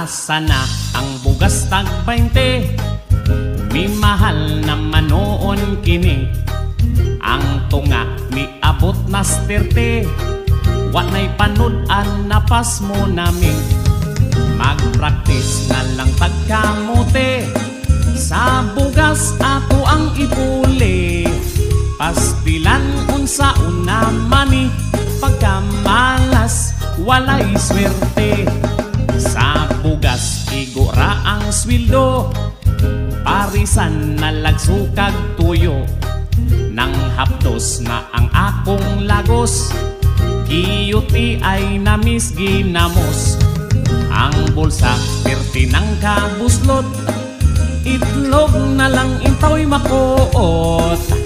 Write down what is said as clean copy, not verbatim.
Asa na ang bugas tag 20? Mi mahal na manoon kini. Ang tunga mi abot na 30. Wanay panood-an napas mo nami. Magpraktis na lang tagkamote. Sa bugas ato ang ipuli. Pastilan unsa una mani. Pagkamalas walay swerte. Sa bugas igora ang swildo. Parisan na lagsukag tuyo. Nang hapdos na ang akong lagos. Kiyuti ay namis ginamos. Ang bulsa perti ng kabuslot. Itlog na lang intoy makuot.